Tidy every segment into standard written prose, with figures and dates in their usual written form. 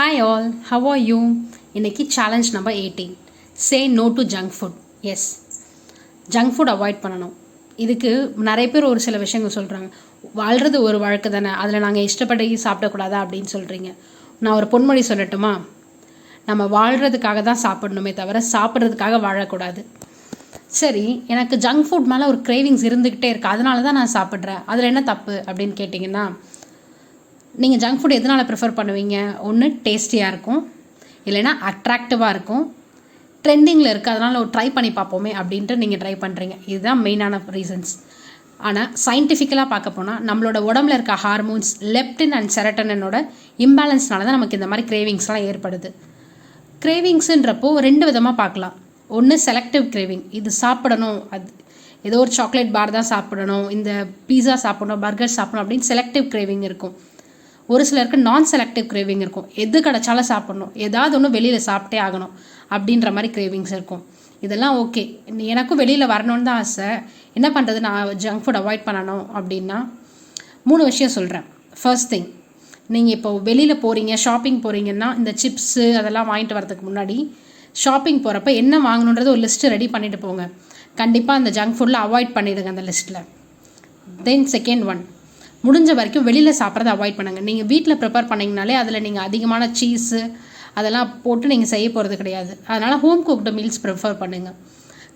Hi all, how are you? இன்னைக்கு challenge number 18. Say no to junk food. Yes, junk food avoid பண்ணணும். இதுக்கு நிறைய பேர் ஒரு சில விஷயங்கள் சொல்கிறாங்க. வாழ்கிறது ஒரு வழக்கு தானே, அதில் நாங்கள் இஷ்டப்படி சாப்பிடக்கூடாதா அப்படின்னு சொல்கிறீங்க. நான் ஒரு பொன்மொழி சொல்லட்டுமா? நம்ம வாழ்கிறதுக்காக தான் சாப்பிடணுமே தவிர சாப்பிட்றதுக்காக வாழக்கூடாது. சரி, எனக்கு ஜங்க் ஃபுட் மேலே ஒரு கிரேவிங்ஸ் இருந்துக்கிட்டே இருக்குது, அதனால தான் நான் சாப்பிட்றேன், அதில் என்ன தப்பு அப்படின்னு கேட்டிங்கன்னா, நீங்கள் ஜங்க் ஃபுட் எதனால் ப்ரிஃபர் பண்ணுவீங்க? ஒன்று டேஸ்டியாக இருக்கும், இல்லைனா அட்ராக்டிவாக இருக்கும், ட்ரெண்டிங்கில் இருக்குது, அதனால் ஒரு ட்ரை பண்ணி பார்ப்போமே அப்படின்ட்டு நீங்கள் ட்ரை பண்ணுறீங்க. இதுதான் மெயினான ரீசன்ஸ். ஆனால் சயின்டிஃபிக்கலாக பார்க்க போனால் நம்மளோட உடம்புல இருக்க ஹார்மோன்ஸ் லெப்டின் அண்ட் செரட்டனோட இம்பேலன்ஸ்னால தான் நமக்கு இந்த மாதிரி கிரேவிங்ஸ்லாம் ஏற்படுது. கிரேவிங்ஸுன்றப்போ ரெண்டு விதமாக பார்க்கலாம். ஒன்று செலக்டிவ் கிரேவிங், இது சாப்பிடணும், அது ஏதோ ஒரு சாக்லேட் பார் தான் சாப்பிடணும், இந்த பீஸா சாப்பிடணும், பர்கர் சாப்பிடணும் அப்படின்னு செலக்டிவ் கிரேவிங் இருக்கும். ஒரு சிலருக்கு நான் செலக்டிவ் கிரேவிங் இருக்கும், எது கிடைச்சாலும் சாப்பிடணும், ஏதாவது ஒன்று வெளியில் சாப்பிட்டே ஆகணும் அப்படின்ற மாதிரி கிரேவிங்ஸ் இருக்கும். இதெல்லாம் ஓகே, எனக்கும் வெளியில் வரணும்னு தான் ஆசை. என்ன பண்ணுறது, நான் ஜங்க் ஃபுட் அவாய்ட் பண்ணணும் அப்படின்னா 3 விஷயம் சொல்கிறேன். ஃபர்ஸ்ட் திங், நீங்கள் இப்போ வெளியில் போகிறீங்க, ஷாப்பிங் போகிறீங்கன்னா இந்த சிப்ஸு அதெல்லாம் வாங்கிட்டு வரதுக்கு முன்னாடி ஷாப்பிங் போகிறப்ப என்ன வாங்கணுன்றது ஒரு லிஸ்ட்டு ரெடி பண்ணிவிட்டு போங்க. கண்டிப்பாக அந்த ஜங்க் ஃபுட்டில் அவாய்ட் பண்ணிவிடுங்க அந்த லிஸ்ட்டில். தென் செகண்ட் ஒன், முடிஞ்ச வரைக்கும் வெளியில் சாப்பிட்றத அவாய்ட் பண்ணுங்கள். நீங்கள் வீட்டில் ப்ரிப்பேர் பண்ணிங்கனாலே அதில் நீங்கள் அதிகமான சீஸு அதெல்லாம் போட்டு நீங்கள் செய்ய போகிறது கிடையாது. அதனால் ஹோம் குக்டு மீல்ஸ் ப்ரிஃபர் பண்ணுங்கள்.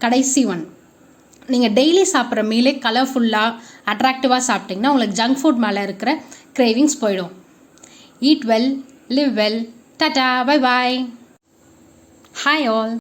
கடைசி ஒன், நீங்கள் டெய்லி சாப்பிட்ற மீலே கலர்ஃபுல்லாக அட்ராக்டிவாக சாப்பிட்டிங்கன்னா உங்களுக்கு ஜங்க் ஃபுட் மேலே இருக்கிற கிரேவிங்ஸ் போயிடும். Eat well, live well, Tata, bye bye. Hi all.